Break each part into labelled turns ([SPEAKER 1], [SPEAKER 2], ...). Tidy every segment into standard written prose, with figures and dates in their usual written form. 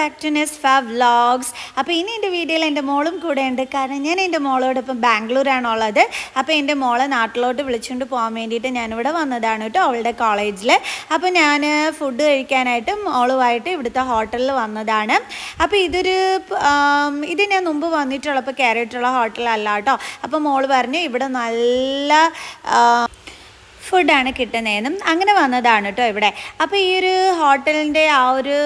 [SPEAKER 1] Back to നെസ്ഫ vlogs. അപ്പോൾ ഇനി എൻ്റെ വീഡിയോയിൽ എൻ്റെ മോളും കൂടെ ഉണ്ട്. കാരണം ഞാൻ എൻ്റെ മോളോടൊപ്പം ബാംഗ്ലൂരാണുള്ളത്. അപ്പോൾ എൻ്റെ മോളെ നാട്ടിലോട്ട് വിളിച്ചുകൊണ്ട് പോകാൻ വേണ്ടിയിട്ട് ഞാനിവിടെ വന്നതാണ് കേട്ടോ, അവളുടെ കോളേജിൽ. അപ്പോൾ ഞാൻ ഫുഡ് കഴിക്കാനായിട്ട് മോളുമായിട്ട് ഇവിടുത്തെ ഹോട്ടലിൽ വന്നതാണ്. അപ്പോൾ ഇത് ഞാൻ മുമ്പ് വന്നിട്ടുള്ളപ്പോൾ കയറിയിട്ടുള്ള ഹോട്ടലല്ല കേട്ടോ. അപ്പോൾ മോള് പറഞ്ഞു ഇവിടെ നല്ല ഫുഡാണ് കിട്ടുന്നതെന്നും അങ്ങനെ വന്നതാണ് കേട്ടോ ഇവിടെ. അപ്പോൾ ഈ ഒരു ഹോട്ടലിൻ്റെ ആ ഒരു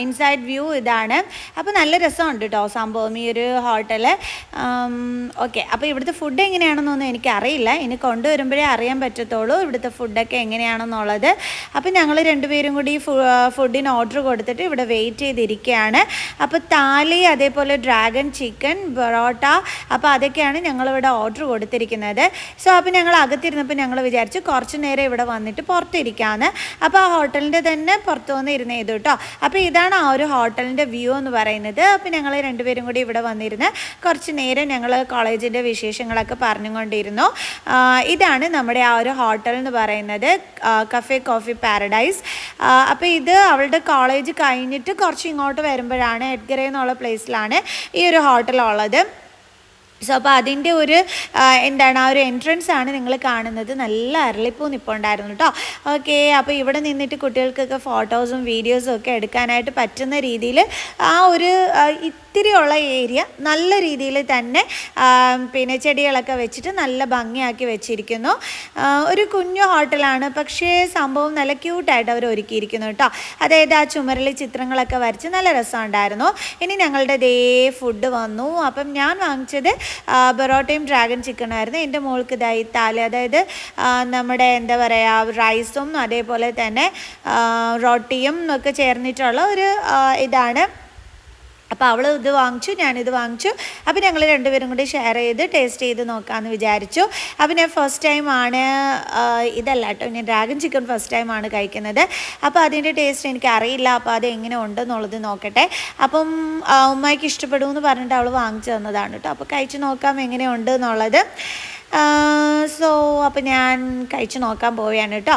[SPEAKER 1] ഇൻസൈഡ് വ്യൂ ഇതാണ്. അപ്പോൾ നല്ല രസമുണ്ട് കേട്ടോ സംഭവം ഈ ഒരു ഹോട്ടൽ. ഓക്കെ, അപ്പോൾ ഇവിടുത്തെ ഫുഡ് എങ്ങനെയാണെന്നൊന്നും എനിക്കറിയില്ല. ഇനി കൊണ്ടുവരുമ്പോഴേ അറിയാൻ പറ്റത്തുള്ളൂ ഇവിടുത്തെ ഫുഡൊക്കെ എങ്ങനെയാണെന്നുള്ളത്. അപ്പോൾ ഞങ്ങൾ രണ്ടുപേരും കൂടി ഫുഡിന് ഓർഡർ കൊടുത്തിട്ട് ഇവിടെ വെയിറ്റ് ചെയ്തിരിക്കുകയാണ്. അപ്പോൾ താലി, അതേപോലെ ഡ്രാഗൺ ചിക്കൻ, പൊറോട്ട, അപ്പോൾ അതൊക്കെയാണ് ഞങ്ങളിവിടെ ഓർഡർ കൊടുത്തിരിക്കുന്നത്. സോ അപ്പോൾ ഞങ്ങൾ അകത്തിരുന്നപ്പോൾ ഞങ്ങൾ വിചാരിച്ചു കുറച്ച് നേരം ഇവിടെ വന്നിട്ട് പുറത്തിരിക്കാമെന്ന്. അപ്പോൾ ആ ഹോട്ടലിൻ്റെ തന്നെ പുറത്ത് വന്ന് ഇരുന്ന് ചെയ്തു കേട്ടോ. അപ്പോൾ ഇതാണ് ആ ഒരു ഹോട്ടലിൻ്റെ വ്യൂ എന്ന് പറയുന്നത്. അപ്പോൾ ഞങ്ങൾ രണ്ടുപേരും കൂടി ഇവിടെ വന്നിരുന്ന് കുറച്ച് നേരം ഞങ്ങൾ കോളേജിൻ്റെ വിശേഷങ്ങളൊക്കെ പറഞ്ഞുകൊണ്ടിരുന്നു. ഇതാണ് നമ്മുടെ ആ ഒരു ഹോട്ടൽ എന്ന് പറയുന്നത്, കഫേ കോഫി പാരഡൈസ്. അപ്പോൾ ഇത് അവളുടെ കോളേജ് കഴിഞ്ഞിട്ട് കുറച്ച് ഇങ്ങോട്ട് വരുമ്പോഴാണ് എഡ്ഗർ എന്നുള്ള പ്ലേസിലാണ് ഈ ഒരു ഹോട്ടലുള്ളത്. സോ അപ്പോൾ അതിൻ്റെ ഒരു എന്താണ് ആ ഒരു എൻട്രൻസ് ആണ് നിങ്ങൾ കാണുന്നത്. നല്ല അരളിപ്പൂ നിൽപ്പുണ്ടായിരുന്നു കേട്ടോ. ഓക്കെ, അപ്പോൾ ഇവിടെ നിന്നിട്ട് കുട്ടികൾക്കൊക്കെ ഫോട്ടോസും വീഡിയോസും ഒക്കെ എടുക്കാനായിട്ട് പറ്റുന്ന രീതിയിൽ ആ ഒരു ഇത്തിരിയുള്ള ഏരിയ നല്ല രീതിയിൽ തന്നെ പിന്നെ ചെടികളൊക്കെ വെച്ചിട്ട് നല്ല ഭംഗിയാക്കി വെച്ചിരിക്കുന്നു. ഒരു കുഞ്ഞു ഹോട്ടലാണ്, പക്ഷേ സംഭവം നല്ല ക്യൂട്ടായിട്ട് അവർ ഒരുക്കിയിരിക്കുന്നു കേട്ടോ. അതായത് ആ ചുമരിൽ ചിത്രങ്ങളൊക്കെ വരച്ച് നല്ല രസമുണ്ടായിരുന്നു. ഇനി ഞങ്ങളുടെ ഫുഡ് വന്നു. അപ്പം ഞാൻ വാങ്ങിച്ചത് പൊറോട്ടയും ഡ്രാഗൺ ചിക്കനായിരുന്നു. എൻ്റെ മോൾക്ക് താലി, അതായത് നമ്മുടെ എന്താ പറയുക റൈസും അതേപോലെ തന്നെ റൊട്ടിയും ഒക്കെ ചേർന്നിട്ടുള്ള ഒരു ഇതാണ്. അപ്പോൾ അവൾ ഇത് വാങ്ങിച്ചു, ഞാനിത് വാങ്ങിച്ചു. അപ്പോൾ ഞങ്ങൾ രണ്ടുപേരും കൂടി ഷെയർ ചെയ്ത് ടേസ്റ്റ് ചെയ്ത് നോക്കാമെന്ന് വിചാരിച്ചു. അപ്പോൾ ഞാൻ ഫസ്റ്റ് ടൈമാണ് ഇതല്ല കേട്ടോ, ഞാൻ ഡ്രാഗൺ ചിക്കൻ ഫസ്റ്റ് ടൈമാണ് കഴിക്കുന്നത്. അപ്പോൾ അതിൻ്റെ ടേസ്റ്റ് എനിക്ക് അറിയില്ല. അപ്പോൾ അത് എങ്ങനെ ഉണ്ടെന്നുള്ളത് നോക്കട്ടെ. അപ്പം ഉമ്മയ്ക്ക് ഇഷ്ടപ്പെടുമെന്ന് പറഞ്ഞിട്ട് അവൾ വാങ്ങിച്ചു തന്നതാണ് കേട്ടോ. അപ്പോൾ കഴിച്ച് നോക്കാം എങ്ങനെയുണ്ട് എന്നുള്ളത്. സോ അപ്പോൾ ഞാൻ കഴിച്ച് നോക്കാൻ പോവുകയാണ് കേട്ടോ.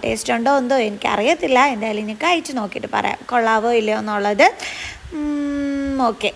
[SPEAKER 1] ടേസ്റ്റ് ഉണ്ടോ എന്തോ എനിക്കറിയത്തില്ല. എന്തായാലും ഞാൻ കഴിച്ച് നോക്കിയിട്ട് പറയാം കൊള്ളാവോ ഇല്ലയോ എന്നുള്ളത്. ഓക്കെ,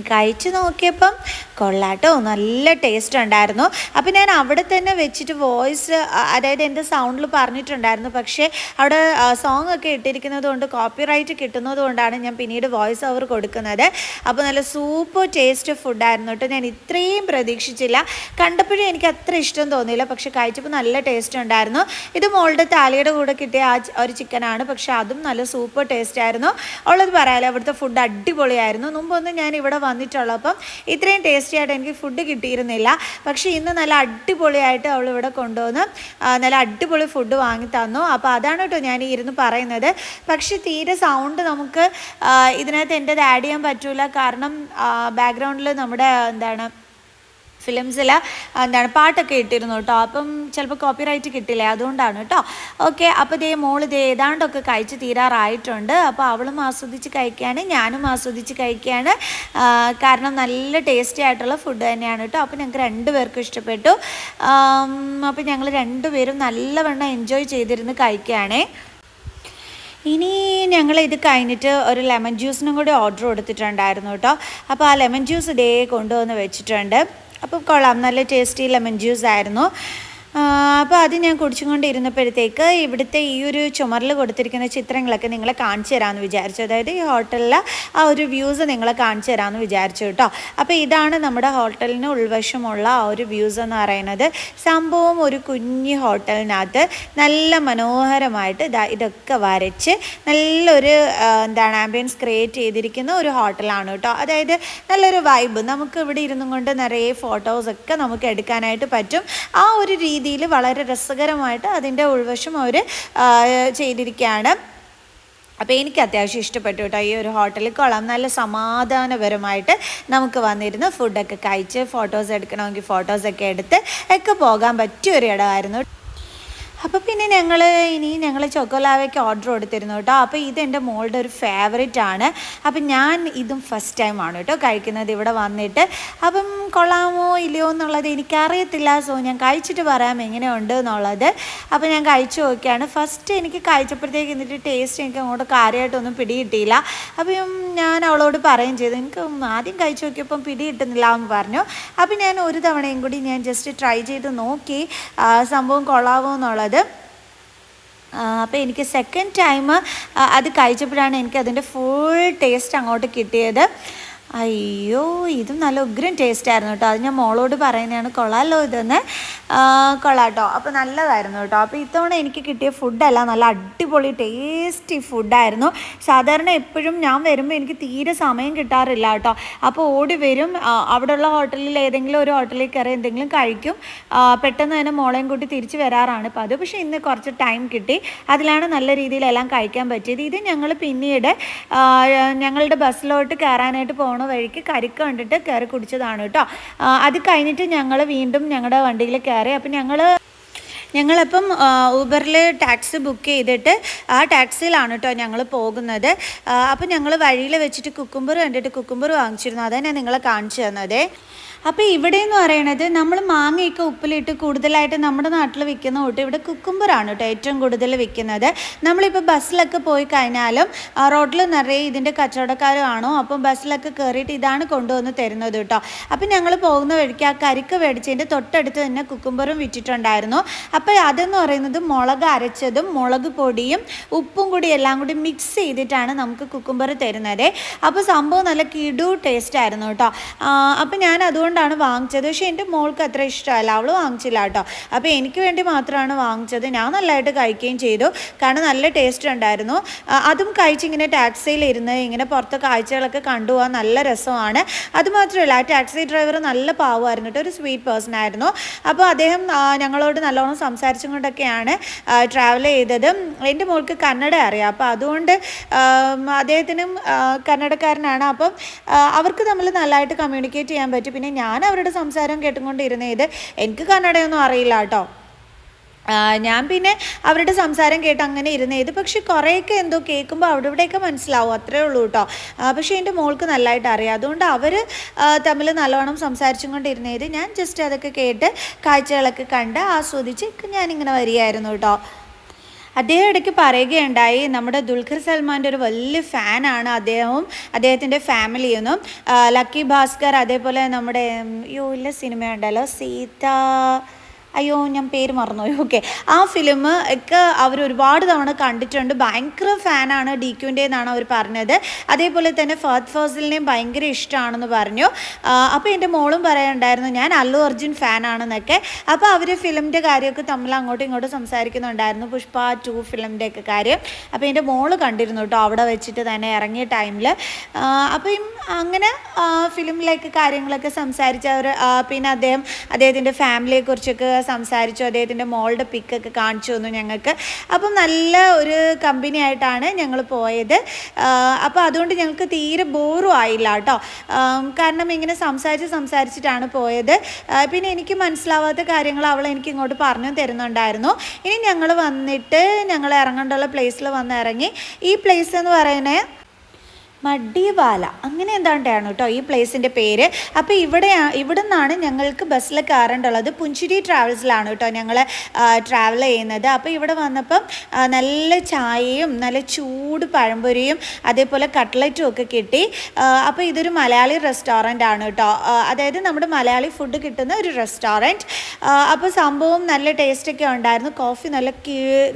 [SPEAKER 1] കഴിച്ച് നോക്കിയപ്പം കൊള്ളാട്ടോ, നല്ല ടേസ്റ്റ് ഉണ്ടായിരുന്നു. അപ്പോൾ ഞാൻ അവിടെ തന്നെ വെച്ചിട്ട് വോയിസ്, അതായത് എൻ്റെ സൗണ്ടിൽ പറഞ്ഞിട്ടുണ്ടായിരുന്നു. പക്ഷേ അവിടെ സോങ് ഒക്കെ ഇട്ടിരിക്കുന്നത് കൊണ്ട് കോപ്പിറൈറ്റ് കിട്ടുന്നത് കൊണ്ടാണ് ഞാൻ പിന്നീട് വോയിസ് ഓവർ കൊടുക്കുന്നത്. അപ്പോൾ നല്ല സൂപ്പർ ടേസ്റ്റ് ഫുഡായിരുന്നു കേട്ടോ. ഞാൻ ഇത്രയും പ്രതീക്ഷിച്ചില്ല. കണ്ടപ്പോഴും എനിക്ക് അത്ര ഇഷ്ടം തോന്നിയില്ല, പക്ഷേ കഴിച്ചപ്പോൾ നല്ല ടേസ്റ്റ് ഉണ്ടായിരുന്നു. ഇത് മോളുടെ താലിയുടെ കൂടെ കിട്ടിയ ആ ഒരു ചിക്കനാണ്, പക്ഷേ അതും നല്ല സൂപ്പർ ടേസ്റ്റ് ആയിരുന്നു. ഉള്ളത് പറയാമല്ലോ, അവിടുത്തെ ഫുഡ് അടിപൊളിയായിരുന്നു. മുമ്പൊന്നും ഞാൻ ഇവിടെ വന്നിട്ടുള്ളപ്പം ഇത്രയും ടേസ്റ്റി ആയിട്ട് എനിക്ക് ഫുഡ് കിട്ടിയിരുന്നില്ല. പക്ഷേ ഇന്ന് നല്ല അടിപൊളിയായിട്ട് അവൾ ഇവിടെ കൊണ്ടുവന്ന് നല്ല അടിപൊളി ഫുഡ് വാങ്ങി തന്നു. അപ്പോൾ അതാണ് കേട്ടോ ഞാൻ ഇരുന്ന് പറയുന്നത്. പക്ഷേ തീരെ സൗണ്ട് നമുക്ക് ഇതിനകത്ത് എൻ്റെത് ആഡ് ചെയ്യാൻ പറ്റില്ല. കാരണം ബാക്ക്ഗ്രൗണ്ടിൽ നമ്മുടെ എന്താണ് ഫിലിംസിൽ എന്താണ് പാട്ടൊക്കെ ഇട്ടിരുന്നു കേട്ടോ. അപ്പം ചിലപ്പോൾ കോപ്പിറൈറ്റ് കിട്ടില്ല, അതുകൊണ്ടാണ് കേട്ടോ. ഓക്കെ, അപ്പോൾ മോള് ഏതാണ്ടൊക്കെ കഴിച്ച് തീരാറായിട്ടുണ്ട്. അപ്പോൾ അവളും ആസ്വദിച്ച് കഴിക്കുകയാണ്, ഞാനും ആസ്വദിച്ച് കഴിക്കുകയാണ്. കാരണം നല്ല ടേസ്റ്റി ആയിട്ടുള്ള ഫുഡ് തന്നെയാണ് കേട്ടോ. അപ്പോൾ ഞങ്ങൾക്ക് രണ്ടുപേർക്കും ഇഷ്ടപ്പെട്ടു. അപ്പോൾ ഞങ്ങൾ രണ്ടുപേരും നല്ലവണ്ണം എൻജോയ് ചെയ്തിരുന്ന് കഴിക്കുകയാണേ. ഇനി ഞങ്ങൾ ഇത് കഴിഞ്ഞിട്ട് ഒരു ലെമൺ ജ്യൂസിനും കൂടി ഓർഡർ കൊടുത്തിട്ടുണ്ടായിരുന്നു കേട്ടോ. അപ്പോൾ ആ ലെമൺ ജ്യൂസ് കൊണ്ടുവന്ന് വെച്ചിട്ടുണ്ട്. അപ്പോൾ കൊള്ളാം, നല്ല ടേസ്റ്റി ലെമൺ ജ്യൂസ് ആയിരുന്നു. അപ്പോൾ അത് ഞാൻ കുടിച്ചുകൊണ്ടിരുന്നപ്പോഴത്തേക്ക് ഇവിടുത്തെ ഈ ഒരു ചുമരിൽ കൊടുത്തിരിക്കുന്ന ചിത്രങ്ങളൊക്കെ നിങ്ങളെ കാണിച്ചു തരാമെന്ന് വിചാരിച്ചു. അതായത് ഈ ഹോട്ടലിലെ ആ ഒരു വ്യൂസ് നിങ്ങളെ കാണിച്ചു തരാമെന്ന് വിചാരിച്ചു കേട്ടോ. അപ്പോൾ ഇതാണ് നമ്മുടെ ഹോട്ടലിന് ഉൾവശമുള്ള ആ ഒരു വ്യൂസ് എന്ന് പറയുന്നത്. സംഭവം ഒരു കുഞ്ഞു ഹോട്ടലിനകത്ത് നല്ല മനോഹരമായിട്ട് ഇതൊക്കെ വരച്ച് നല്ലൊരു എന്താണ് ആംബിയൻസ് ക്രിയേറ്റ് ചെയ്തിരിക്കുന്ന ഒരു ഹോട്ടലാണ് കേട്ടോ. അതായത് നല്ലൊരു വൈബ്, നമുക്ക് ഇവിടെ ഇരുന്നും കൊണ്ട് നിറയെ ഫോട്ടോസൊക്കെ നമുക്ക് എടുക്കാനായിട്ട് പറ്റും. ആ ഒരു രീതിയിൽ വളരെ രസകരമായിട്ട് അതിൻ്റെ ഉൾവശം അവർ ചെയ്തിരിക്കുകയാണ്. അപ്പോൾ എനിക്ക് അത്യാവശ്യം ഇഷ്ടപ്പെട്ടു കേട്ടോ ഈ ഒരു ഹോട്ടലിൽ. കൊള്ളാം, നല്ല സമാധാനപരമായിട്ട് നമുക്ക് വന്നിരുന്ന് ഫുഡൊക്കെ കഴിച്ച് ഫോട്ടോസ് എടുക്കണമെങ്കിൽ ഫോട്ടോസൊക്കെ എടുത്ത് ഒക്കെ പോകാൻ പറ്റിയൊരു ഇടമായിരുന്നു. അപ്പോൾ പിന്നെ ഞങ്ങൾ ചോക്കോലാവയ്ക്ക് ഓർഡർ കൊടുത്തിരുന്നു കേട്ടോ. അപ്പോൾ ഇതെൻ്റെ മോളുടെ ഒരു ഫേവറേറ്റ് ആണ്. അപ്പം ഞാൻ ഇതും ഫസ്റ്റ് ടൈമാണ് കേട്ടോ കഴിക്കുന്നത് ഇവിടെ വന്നിട്ട്. അപ്പം കൊള്ളാമോ ഇല്ലയോ എന്നുള്ളത് എനിക്കറിയത്തില്ല. സോ ഞാൻ കഴിച്ചിട്ട് പറയാം എങ്ങനെയുണ്ട് എന്നുള്ളത്. അപ്പോൾ ഞാൻ കഴിച്ചു നോക്കിയാണ്. ഫസ്റ്റ് എനിക്ക് കഴിച്ചപ്പോഴത്തേക്ക് എന്നിട്ട് ടേസ്റ്റ് എനിക്ക് അങ്ങോട്ട് കാര്യമായിട്ടൊന്നും പിടികിട്ടിയില്ല. അപ്പം ഞാൻ അവളോട് പറയുകയും ചെയ്തു, എനിക്ക് ആദ്യം കഴിച്ചു നോക്കിയപ്പം പിടികിട്ടുന്നില്ല എന്ന് പറഞ്ഞു. അപ്പം ഞാൻ ഒരു തവണയും കൂടി ഞാൻ ജസ്റ്റ് ട്രൈ ചെയ്ത് നോക്കി സംഭവം കൊള്ളാവോ എന്നുള്ളത്. അപ്പോൾ എനിക്ക് സെക്കൻഡ് ടൈം അത് കഴിച്ചപ്പോഴാണ് എനിക്കതിൻ്റെ ഫുൾ ടേസ്റ്റ് അങ്ങോട്ട് കിട്ടിയത്. അയ്യോ, ഇതും നല്ല ഉഗ്രൻ ടേസ്റ്റ് ആയിരുന്നു കേട്ടോ. അത് ഞാൻ മോളോട് പറയുന്നതാണ്, കൊള്ളാമല്ലോ ഇതെന്ന്. കൊള്ളാട്ടോ. അപ്പോൾ നല്ലതായിരുന്നു കേട്ടോ. അപ്പോൾ ഇത്തവണ എനിക്ക് കിട്ടിയ ഫുഡല്ല, നല്ല അടിപൊളി ടേസ്റ്റി ഫുഡായിരുന്നു. സാധാരണ എപ്പോഴും ഞാൻ വരുമ്പോൾ എനിക്ക് തീരെ സമയം കിട്ടാറില്ല കേട്ടോ. അപ്പോൾ ഓടി വരും, അവിടെയുള്ള ഹോട്ടലിൽ ഏതെങ്കിലും ഒരു ഹോട്ടലിൽ കയറി എന്തെങ്കിലും കഴിക്കും, പെട്ടെന്ന് തന്നെ മോളെയും കൂട്ടി തിരിച്ച് വരാറാണ് ഇപ്പോൾ അത്. പക്ഷേ ഇന്ന് കുറച്ച് ടൈം കിട്ടി, അതിലാണ് നല്ല രീതിയിലെല്ലാം കഴിക്കാൻ പറ്റിയത്. ഇത് ഞങ്ങൾ പിന്നീട് ഞങ്ങളുടെ ബസ്സിലോട്ട് കയറാനായിട്ട് പോകണം വഴിക്ക് കരിക്ക് കണ്ടിട്ട് കയറി കുടിച്ചതാണ് കേട്ടോ. അത് കഴിഞ്ഞിട്ട് ഞങ്ങൾ വീണ്ടും ഞങ്ങളുടെ വണ്ടിയിൽ കയറി. അപ്പം ഞങ്ങളപ്പം ഊബറിൽ ടാക്സി ബുക്ക് ചെയ്തിട്ട് ആ ടാക്സിയിലാണ് കേട്ടോ ഞങ്ങൾ പോകുന്നത്. അപ്പം ഞങ്ങൾ വഴിയിൽ വെച്ചിട്ട് കുക്കുംബർ കണ്ടിട്ട് കുക്കുംബർ വാങ്ങിച്ചിരുന്നു. അതാണ് ഞാൻ നിങ്ങളെ കാണിച്ചു തന്നത്. അപ്പോൾ ഇവിടെ എന്ന് പറയുന്നത് നമ്മൾ മാങ്ങയൊക്കെ ഉപ്പിലിട്ട് കൂടുതലായിട്ട് നമ്മുടെ നാട്ടിൽ വിൽക്കുന്ന കൂട്ട് ഇവിടെ കുക്കുംബറാണ് കേട്ടോ ഏറ്റവും കൂടുതൽ വിൽക്കുന്നത്. നമ്മളിപ്പോൾ ബസ്സിലൊക്കെ പോയി കഴിഞ്ഞാലും റോഡിൽ നിറയെ ഇതിൻ്റെ കച്ചവടക്കാരാണോ, അപ്പം ബസ്സിലൊക്കെ കയറിയിട്ട് ഇതാണ് കൊണ്ടുവന്ന് തരുന്നത് കേട്ടോ. അപ്പം ഞങ്ങൾ പോകുന്ന വഴിക്ക് ആ കരിക്ക് മേടിച്ചതിൻ്റെ തൊട്ടടുത്ത് തന്നെ കുക്കുംബറും വിറ്റിട്ടുണ്ടായിരുന്നു. അപ്പോൾ അതെന്ന് പറയുന്നത് മുളക് അരച്ചതും മുളക് പൊടിയും ഉപ്പും കൂടി എല്ലാം കൂടി മിക്സ് ചെയ്തിട്ടാണ് നമുക്ക് കുക്കുംബർ തരുന്നത്. അപ്പോൾ സംഭവം നല്ല കിടു ടേസ്റ്റ് ആയിരുന്നു കേട്ടോ. അപ്പം ഞാൻ അതുകൊണ്ടാണ് വാങ്ങിച്ചത്. പക്ഷേ എൻ്റെ മോൾക്ക് അത്ര ഇഷ്ടമല്ല, അവൾ വാങ്ങിച്ചില്ല കേട്ടോ. അപ്പോൾ എനിക്ക് വേണ്ടി മാത്രമാണ് വാങ്ങിച്ചത്. ഞാൻ നല്ലതായിട്ട് കഴിക്കുകയും ചെയ്തു, കാരണം നല്ല ടേസ്റ്റ് ഉണ്ടായിരുന്നു. അതും കഴിച്ചിങ്ങനെ ടാക്സിയിലിരുന്ന് ഇങ്ങനെ പുറത്തെ കാഴ്ചകളൊക്കെ കണ്ടുപോകാൻ നല്ല രസമാണ്. അതുമാത്രമല്ല ആ ടാക്സി ഡ്രൈവർ നല്ല പാവമായിരുന്നു കേട്ടോ, ഒരു സ്വീറ്റ് പേഴ്സൺ ആയിരുന്നു. അപ്പോൾ അദ്ദേഹം ഞങ്ങളോട് നല്ലോണം സംസാരിച്ചും കൊണ്ടൊക്കെയാണ് ട്രാവൽ ചെയ്തത്. എൻ്റെ മോൾക്ക് കന്നഡ അറിയാം, അപ്പോൾ അതുകൊണ്ട് അദ്ദേഹത്തിനും കന്നഡക്കാരനാണ്. അപ്പം അവർക്ക് തമ്മിൽ നല്ലതായിട്ട് കമ്മ്യൂണിക്കേറ്റ് ചെയ്യാൻ പറ്റും. പിന്നെ ഞാൻ അവരുടെ സംസാരം കേട്ടുകൊണ്ടിരുന്നത്, എനിക്ക് കന്നഡയൊന്നും അറിയില്ല കേട്ടോ. ഞാൻ പിന്നെ അവരുടെ സംസാരം കേട്ട് അങ്ങനെ ഇരുന്നത്. പക്ഷെ കുറേയൊക്കെ എന്തോ കേൾക്കുമ്പോൾ അവിടെ ഇവിടെയൊക്കെ മനസ്സിലാവും, അത്രേ ഉള്ളൂ കേട്ടോ. പക്ഷേ എൻ്റെ മോൾക്ക് നല്ലതായിട്ട് അറിയാം, അതുകൊണ്ട് അവർ തമ്മിൽ നല്ലോണം സംസാരിച്ചും കൊണ്ടിരുന്നത്. ഞാൻ ജസ്റ്റ് അതൊക്കെ കേട്ട് കാഴ്ചകളൊക്കെ കണ്ട് ആസ്വദിച്ച് ഞാനിങ്ങനെ വരികയായിരുന്നു കേട്ടോ. അദ്ദേഹം ഇടയ്ക്ക് പറയുകയുണ്ടായി, നമ്മുടെ ദുൽഖർ സൽമാൻ്റെ ഒരു വലിയ ഫാനാണ് അദ്ദേഹവും അദ്ദേഹത്തിൻ്റെ ഫാമിലിയൊന്നും. ലക്കി ഭാസ്കർ, അതേപോലെ നമ്മുടെ ഇല്ല സിനിമ ഉണ്ടല്ലോ സീത, ഞാൻ പേര് മറന്നുപോയി. ഓക്കെ, ആ ഫിലിം ഒക്കെ അവർ ഒരുപാട് തവണ കണ്ടിട്ടുണ്ട്. ഭയങ്കര ഫാനാണ് DQൻ്റെ എന്നാണ് അവർ പറഞ്ഞത്. അതേപോലെ തന്നെ ഫഹദ് ഫാസിലിനെയും ഭയങ്കര ഇഷ്ടമാണെന്ന് പറഞ്ഞു. അപ്പോൾ എൻ്റെ മോളും പറയുന്നുണ്ടായിരുന്നു ഞാൻ അല്ലു അർജുൻ ഫാനാണെന്നൊക്കെ. അപ്പോൾ അവർ ഫിലിമിൻ്റെ കാര്യമൊക്കെ തമ്മിൽ അങ്ങോട്ടും ഇങ്ങോട്ടും സംസാരിക്കുന്നുണ്ടായിരുന്നു, പുഷ്പ 2 ഫിലിമിൻ്റെ ഒക്കെ കാര്യം. അപ്പോൾ എൻ്റെ മോള് കണ്ടിരുന്നു കേട്ടോ അവിടെ വെച്ചിട്ട് തന്നെ ഇറങ്ങിയ ടൈമിൽ. അപ്പം അങ്ങനെ ഫിലിമിലേക്ക് കാര്യങ്ങളൊക്കെ സംസാരിച്ചവർ. പിന്നെ അദ്ദേഹത്തിൻ്റെ ഫാമിലിയെക്കുറിച്ചൊക്കെ സംസാരിച്ചു, അദ്ദേഹത്തിൻ്റെ മോളുടെ പിക്കൊക്കെ കാണിച്ചു തന്നു ഞങ്ങൾക്ക്. അപ്പം നല്ല ഒരു കമ്പനി ആയിട്ടാണ് ഞങ്ങൾ പോയത്. അപ്പോൾ അതുകൊണ്ട് ഞങ്ങൾക്ക് തീരെ ബോറും ആയില്ല കേട്ടോ, കാരണം ഇങ്ങനെ സംസാരിച്ചിട്ടാണ് പോയത്. പിന്നെ എനിക്ക് മനസ്സിലാവാത്ത കാര്യങ്ങൾ അവൾ എനിക്ക് ഇങ്ങോട്ട് പറഞ്ഞു തരുന്നുണ്ടായിരുന്നു. ഇനി ഞങ്ങൾ വന്നിട്ട് ഞങ്ങൾ ഇറങ്ങേണ്ടുള്ള പ്ലേസിൽ വന്ന് ഇറങ്ങി. ഈ പ്ലേസ് എന്ന് പറയുന്നത് മടിവാല അങ്ങനെ എന്താണ്ടാണ് കേട്ടോ ഈ പ്ലേസിൻ്റെ പേര്. അപ്പോൾ ഇവിടെ നിന്നാണ് ഞങ്ങൾക്ക് ബസ്സിൽ കയറേണ്ടുള്ളത്. പുഞ്ചിരി ട്രാവൽസിലാണ് കേട്ടോ ഞങ്ങൾ ട്രാവൽ ചെയ്യുന്നത്. അപ്പോൾ ഇവിടെ വന്നപ്പം നല്ല ചായയും നല്ല ചൂട് പഴംപൊരിയും അതേപോലെ കട്ട്ലറ്റും ഒക്കെ കിട്ടി. അപ്പോൾ ഇതൊരു മലയാളി റെസ്റ്റോറൻ്റ് ആണ് കേട്ടോ, അതായത് നമ്മുടെ മലയാളി ഫുഡ് കിട്ടുന്ന ഒരു റെസ്റ്റോറൻറ്റ്. അപ്പോൾ സംഭവം നല്ല ടേസ്റ്റൊക്കെ ഉണ്ടായിരുന്നു. കോഫി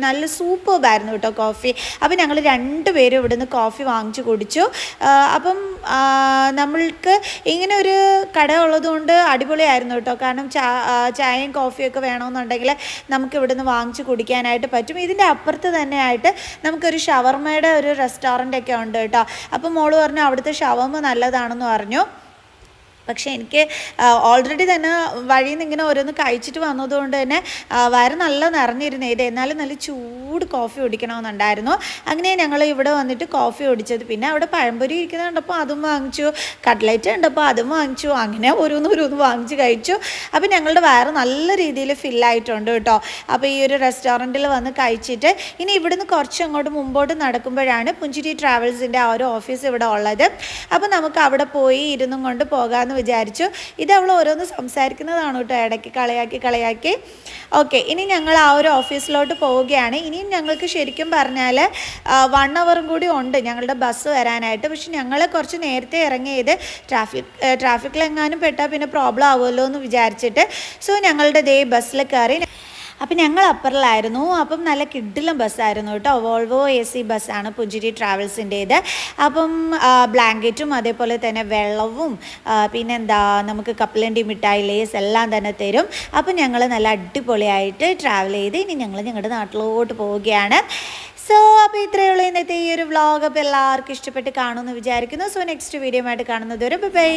[SPEAKER 1] നല്ല സൂപ്പർബായിരുന്നു കേട്ടോ കോഫി. അപ്പോൾ ഞങ്ങൾ 2 പേരും ഇവിടുന്ന് കോഫി വാങ്ങിച്ചു കുടിച്ചു. അപ്പം നമ്മൾക്ക് ഇങ്ങനെ ഒരു കട ഉള്ളതുകൊണ്ട് അടിപൊളിയായിരുന്നു കേട്ടോ, കാരണം ചായയും കോഫിയൊക്കെ വേണമെന്നുണ്ടെങ്കിൽ നമുക്ക് ഇവിടുന്ന് വാങ്ങിച്ച് കുടിക്കാനായിട്ട് പറ്റും. ഇതിൻ്റെ അപ്പുറത്ത് തന്നെയായിട്ട് നമുക്കൊരു ഷവർമയുടെ ഒരു റെസ്റ്റോറൻ്റ് ഒക്കെ ഉണ്ട് കേട്ടോ. അപ്പം മോള് പറഞ്ഞു അവിടുത്തെ ഷവർമ നല്ലതാണെന്ന് പറഞ്ഞു. പക്ഷേ എനിക്ക് ഓൾറെഡി തന്നെ വഴിയിൽ നിന്ന് ഇങ്ങനെ ഓരോന്ന് കഴിച്ചിട്ട് വന്നതുകൊണ്ട് തന്നെ വയറ് നല്ല നിറഞ്ഞിരുന്നേ. ഇത് എന്നാലും നല്ല ചൂട് കോഫി കുടിക്കണമെന്നുണ്ടായിരുന്നു. അങ്ങനെ ഞങ്ങൾ ഇവിടെ വന്നിട്ട് കോഫി കുടിച്ചത്. പിന്നെ അവിടെ പഴംപൊരി ഇരിക്കുന്നത് കണ്ടപ്പോൾ അതും വാങ്ങിച്ചു, കട്ട്ലറ്റ് കണ്ടപ്പോൾ അതും വാങ്ങിച്ചു, അങ്ങനെ ഓരോന്ന് വാങ്ങിച്ച് കഴിച്ചു. അപ്പോൾ ഞങ്ങളുടെ വയറ് നല്ല രീതിയിൽ ഫില്ലായിട്ടുണ്ട് കേട്ടോ. അപ്പോൾ ഈ ഒരു റെസ്റ്റോറൻറ്റിൽ വന്ന് കഴിച്ചിട്ട് ഇനി ഇവിടുന്ന് കുറച്ച് അങ്ങോട്ട് മുമ്പോട്ട് നടക്കുമ്പോഴാണ് പുഞ്ചിരി ട്രാവൽസിൻ്റെ ആ ഒരു ഓഫീസ് ഇവിടെ ഉള്ളത്. അപ്പോൾ നമുക്ക് അവിടെ പോയി ഇരുന്നും കൊണ്ട് പോകാമെന്ന് വിചാരിച്ചു. ഇത് അവൾ ഓരോന്ന് സംസാരിക്കുന്നതാണ് കേട്ടോ, ഇടയ്ക്ക് കളിയാക്കി. ഓക്കെ, ഇനി ഞങ്ങൾ ആ ഒരു ഓഫീസിലോട്ട് പോവുകയാണ്. ഇനിയും ഞങ്ങൾക്ക് ശരിക്കും പറഞ്ഞാൽ 1 അവറും കൂടി ഉണ്ട് ഞങ്ങളുടെ ബസ് വരാനായിട്ട്. പക്ഷെ ഞങ്ങൾ കുറച്ച് നേരത്തെ ഇറങ്ങിയത് ട്രാഫിക്കിലെങ്ങാനും പെട്ടാൽ പിന്നെ പ്രോബ്ലം ആവുമല്ലോ എന്ന് വിചാരിച്ചിട്ട്. സോ ഞങ്ങളുടെ ദേ ബസ്സിൽ കയറി. അപ്പം ഞങ്ങൾ അപ്പറിലായിരുന്നു. അപ്പം നല്ല കിഡിലും ബസ്സായിരുന്നു കേട്ടോ. വോൾവോ AC ബസ്സാണ് പുഞ്ചിരി ട്രാവൽസിൻ്റേത്. അപ്പം ബ്ലാങ്കറ്റും അതേപോലെ തന്നെ വെള്ളവും പിന്നെന്താ നമുക്ക് കപ്പലണ്ടി മിഠായി ലേസ് എല്ലാം തന്നെ തരും. അപ്പം ഞങ്ങൾ നല്ല അടിപൊളിയായിട്ട് ട്രാവൽ ചെയ്ത് ഇനി ഞങ്ങൾ ഞങ്ങളുടെ നാട്ടിലോട്ട് പോവുകയാണ്. സോ അപ്പോൾ ഇത്രയേ ഉള്ളൂ ഇന്നത്തെ ഈ ഒരു വ്ളോഗ്. അപ്പോൾ എല്ലാവർക്കും ഇഷ്ടപ്പെട്ട് കാണുമെന്ന് വിചാരിക്കുന്നു. സോ നെക്സ്റ്റ് വീഡിയോ ആയിട്ട് കാണുന്നത് വരെ ബൈ.